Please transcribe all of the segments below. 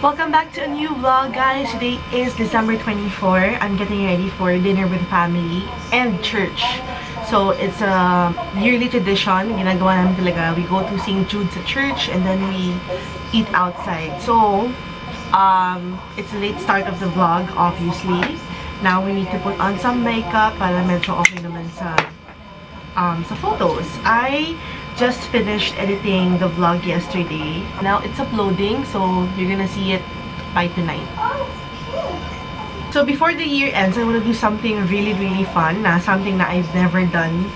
Welcome back to a new vlog, guys. Today is December 24. I'm getting ready for dinner with family and church. So it's a yearly tradition. Ginagawa namin talaga. We go to St. Jude's church and then we eat outside. So it's a late start of the vlog, obviously. Now we need to put on some makeup para medyo okay naman sa photos. I just finished editing the vlog yesterday. Now it's uploading, so you're gonna see it by tonight. So before the year ends, I want to do something really fun, something that I've never done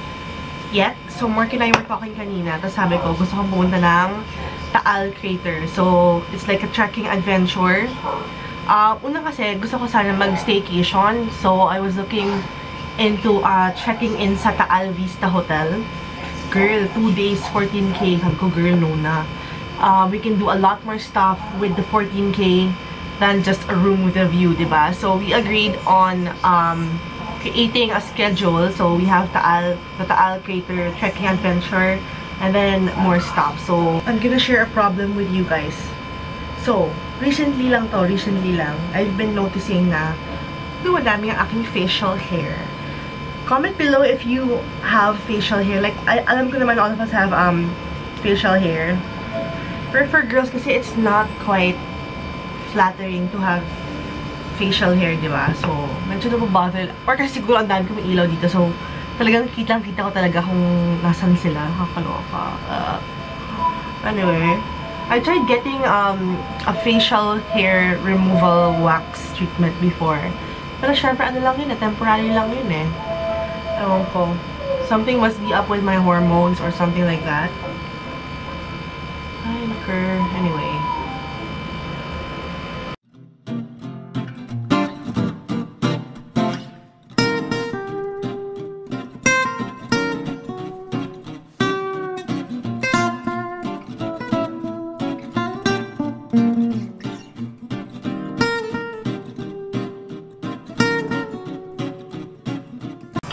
yet. So Mark and I were talking kanina, tapos sabi ko, gusto kong pumunta ng Taal Crater. So it's like a trekking adventure. Una kasi, gusto ko sana mag-staycation. So I was looking into checking in sa Taal Vista Hotel. Girl, 2 days, 14K. Sabi ko, girl, no na. We can do a lot more stuff with the 14K than just a room with a view, diba? So we agreed on creating a schedule. So we have the Taal Crater trekking adventure and then more stuff. So I'm gonna share a problem with you guys. So recently lang, I've been noticing na dumadami ang aking facial hair. Comment below if you have facial hair. Like, alam ko naman all of us have facial hair. But for girls kasi it's not quite flattering to have facial hair, diba? So, medyo nababothered. Or kasi siguro ang dami kong ilaw dito. So, talagang kitang-kita ko talaga kung nasan sila. Nakakaloka. Anyway, I tried getting a facial hair removal wax treatment before. Pero syempre, ano lang yun, temporary lang yun eh. Ewan ko. Something must be up with my hormones or something like that. Ay, naker. Anyway.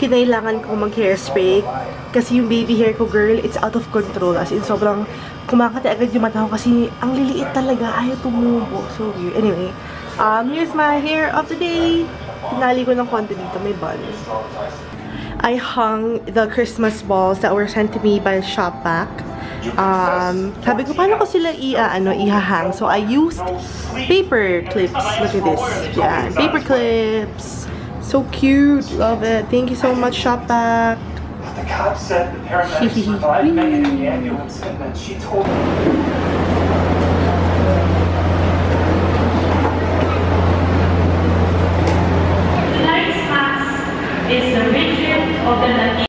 Kinailangan ko mag-hairspray kasi yung baby hair ko, girl, it's out of control. As in, sobrang kumakati agad yung mata ko kasi ang liliit talaga. Ayaw tumubo. So weird. Anyway, here's my hair of the day. Tinali ko ng konti dito. May bun. I hung the Christmas balls that were sent to me by Shopback. Sabi ko, paano ko sila ihahang? So I used paper clips. Look at this. Yeah, paper clips. So cute. Love it. Thank you so much, Shopback. The cop said the paramedics revived Megan in the ambulance and that she told them. Tonight's mass is the region of the Latino.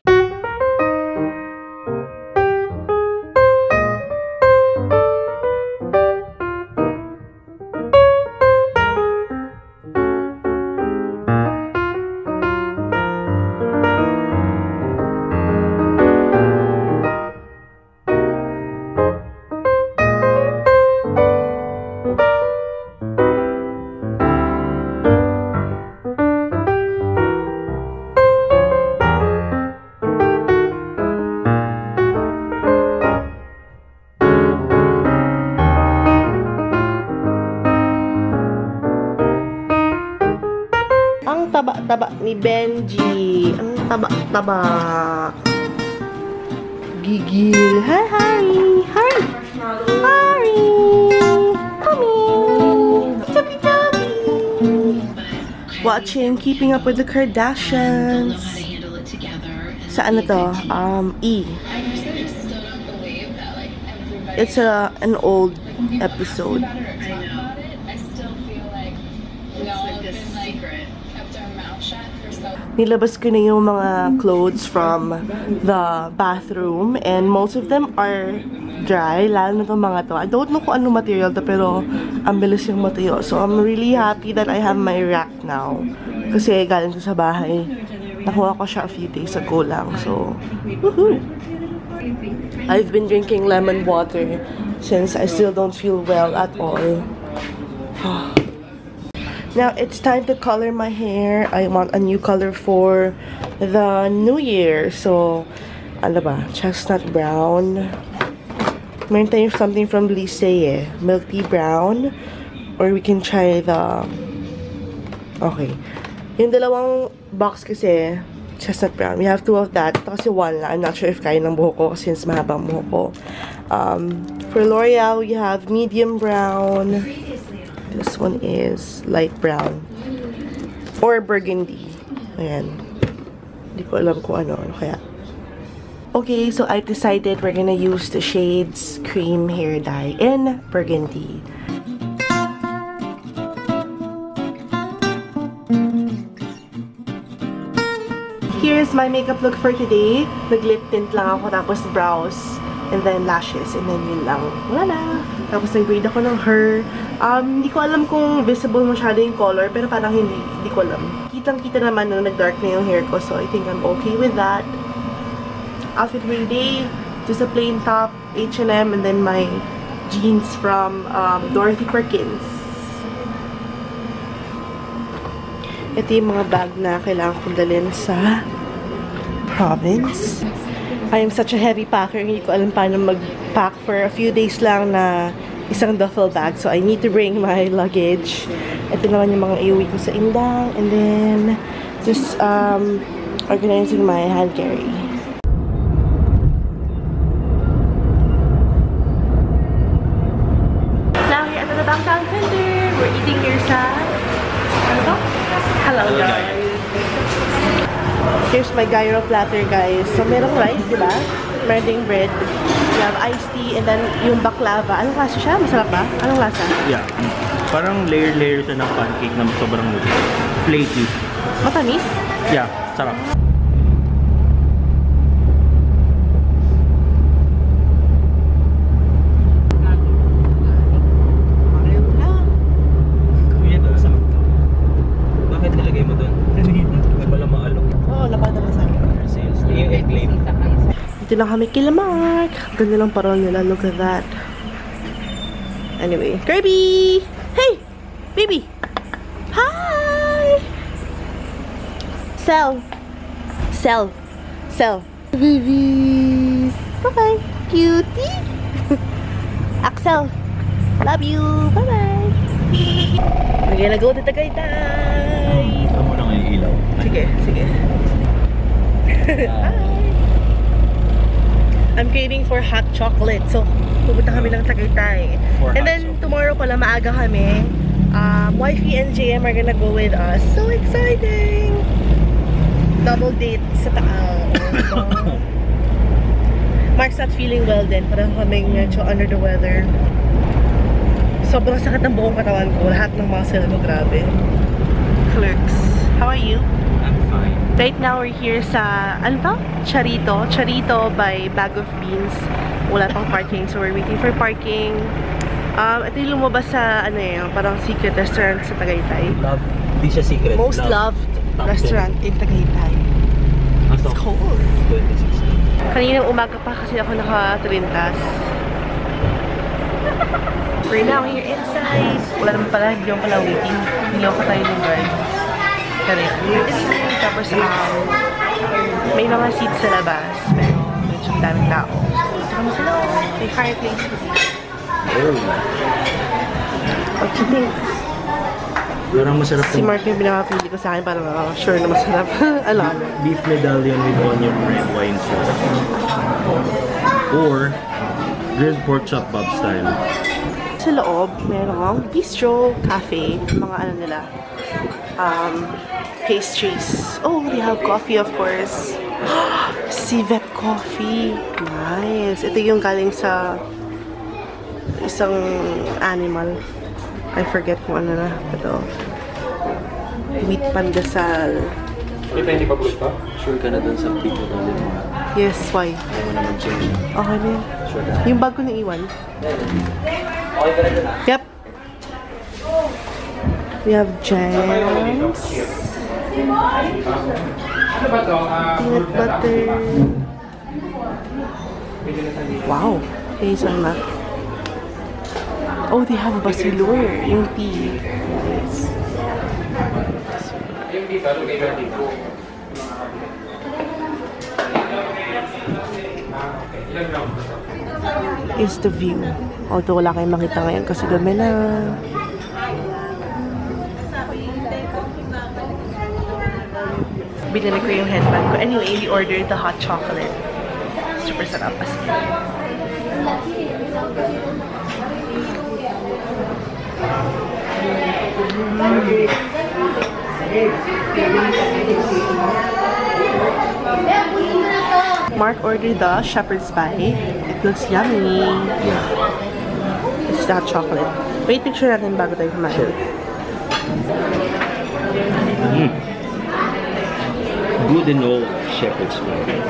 Ang taba-taba ni Benji. Ang taba-taba. Gigil. Hi, Harry. Harry. Harry. Come in. Chubby-chubby. Watching Keeping Up with the Kardashians. Sa ano to? E. It's an old episode. Nilabas ko na yung mga clothes from the bathroom and most of them are dry, lalo na itong mga to. I don't know kung anong material to pero ang bilis yung matuyo. So I'm really happy that I have my rack now. Kasi galing ko sa bahay. Nakuha ko siya a few days ago lang. So, woohoo! I've been drinking lemon water since I still don't feel well at all. Now, it's time to color my hair. I want a new color for the new year. So, ano ba? Chestnut brown. Meron tayong something from Lise eh. Milk tea brown. Or we can try the... Okay. Yung dalawang box kasi, chestnut brown. We have 2 of that. Ito kasi 1 lang. I'm not sure if kaya ng buhok ko since mahabang buhok ko. For L'Oreal, we have medium brown. This one is light brown. Or burgundy. Ayan. Hindi ko alam kung ano kaya. Okay, so I decided we're gonna use the shades Cream Hair Dye in burgundy. Here's my makeup look for today. Nag-lip tint lang ako, tapos brows, and then lashes, and then yun lang. Wala na. Tapos nag-braid ako ng hair. Hindi ko alam kung visible masyado yung color, pero parang hindi ko alam. Kitang-kita naman na nag-dark na yung hair ko, so I think I'm okay with that. Outfit for today, just a plain top, H&M, and then my jeans from Dorothy Perkins. Ito yung mga bag na kailangan kong dalhin sa province. I am such a heavy packer. Hindi ko alam paano mag-pack for a few days lang na isang duffel bag. So I need to bring my luggage. Ito naman yung mga iuwi ko sa Indang. And then, just organizing my hand carry. Now we're at the Downtown Center. We're eating here sa... Ano to? Hello guys! Here's my gyro platter, guys. So, merong rice, di ba? Meron ding bread. We have iced tea, and then yung baklava. Anong klase siya? Masarap ba? Anong lasa? Yeah. Parang layer siya ng pancake na sobrang flaky. Matamis? Yeah, sarap. Kuya, doon sa bakit nilagay mo doon? May pala maalok. Oo, lapad naman sa akin. Yung egg claim. Dito lang kami kila Mark. Ganda lang parang nila. Look at that. Anyway. Kirby! Hey! Baby! Hi! Sel! Sel! Sel! Babies! Bye-bye! Cutie! Axel! Love you! Bye-bye! We're gonna go to Tagaytay! Ito mo na ngayon ilaw. Sige, sige. Hi! I'm craving for hot chocolate. So, pupunta kami ng Tagaytay. And then, tomorrow pala maaga kami. Wifey and JM are gonna go with us. So exciting! Double date sa Taal. Mark's not feeling well din. Parang kaming medyo under the weather. Sobrang sakit ng buong katawan ko. Lahat ng muscle ko, grabe. Clerks. How are you? I'm fine. Right now, we're here sa, ano to? Charito. Charito by Bag of Beans. Wala pang parking, so we're waiting for parking. Ito yung lumabas sa, ano yun, parang secret restaurant sa Tagaytay. Love. Hindi siya secret. Most loved restaurant in Tagaytay. It's cold. 2016. Kaninang umaga pa kasi ako naka-trintas. Right now, here inside. Wala naman pala, hindi pala waiting. Niloko tayo ng drive. Correct. Inside, tapos may mga seats sa labas. Pero medyo daming tao. So, ito kami sa loob. May fireplace ko dito. What do you think? Parang masarap Si Mark yung pinakapili ko sa akin, parang sure na masarap. Alala. beef medallion with onion red wine sauce. Or grilled pork chop Bob style. Sa loob, merong bistro, cafe, mga ano nila, pastries. Oh, they have coffee, of course. Civet coffee. Nice. Ito yung galing sa isang animal. I forget kung ano na. Ito. Wheat pandesal. May pa hindi pa good pa? Sure ka na dun sa pito na din mo. Yes, why? Ayaw mo naman change. Okay na yun. Sure ka. Yung bag ko na iwan. Yep. We have jams. Peanut butter. Wow. Hazelnut. Oh, they have basilur. Yung tea. Nice. Is the view. Although wala kayong makita ngayon kasi gabi na. binili ko yung headband ko. Anyway, we ordered the hot chocolate. Super sarap as in. Mark ordered the shepherd's pie. It looks yummy. This is the hot chocolate. Wait, picture natin bago tayo kumain. Good and old shepherd's pie.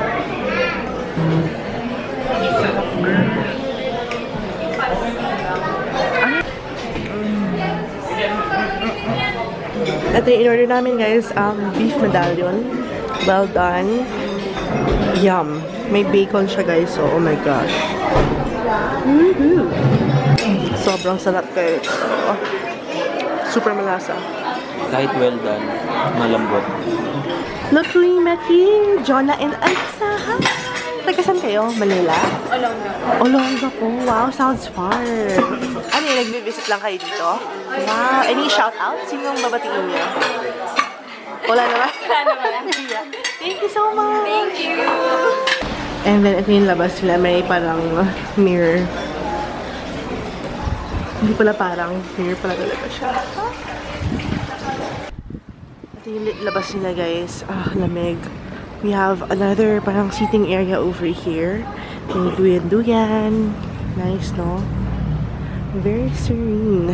Ito yung in-order namin guys, beef medallion. Well done. Yum. May bacon siya guys, so oh my gosh. Sobrang sarap guys. Oh. Super malasa. Kahit well done, malambot. Look, we met here, Jonah and Alisa. Taga saan kayo? Manila? Olonga. Olonga po. Wow, sounds far. Ano yun, nagbe-visit lang kayo dito? Wow, any shout-out? Sino ang babatiin niyo? Wala naman? Wala naman. Thank you so much! Thank you! And then, ito yung labas nila. May parang mirror. Hindi pala parang mirror pala talaga siya. Ito yung labas nila guys. Ah, lamig. We have another parang seating area over here. May duyan-duyan. Nice, no? Very serene.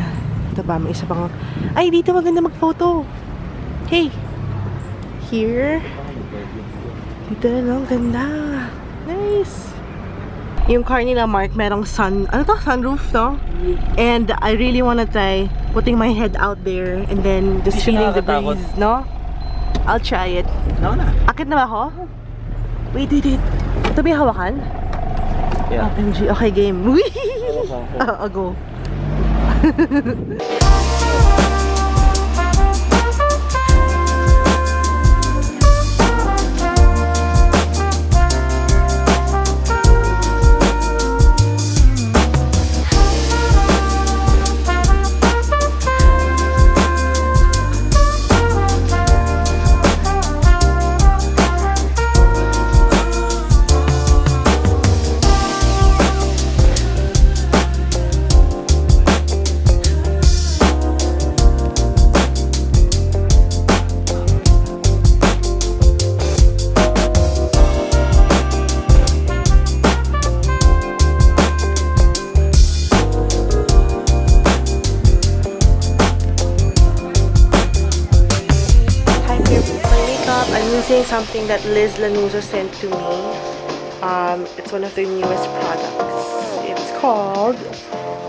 Ito ba? May isa pang... Ay, dito maganda mag-photo. Hey! Here. Dito na, ang ganda. Nice. Yung car nila, Mark, merong sunroof, no? And I really wanna try putting my head out there and then just feeling the breeze, no? I'll try it. No na. Akit na ba ako? Wait. Ito ba yung hawakan? Yeah. OMG. Okay, game. Whee! I'll go. Something that Liz Lanuza sent to me. It's one of their newest products. It's called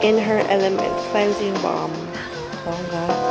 In Her Element Cleansing Balm. Bongga.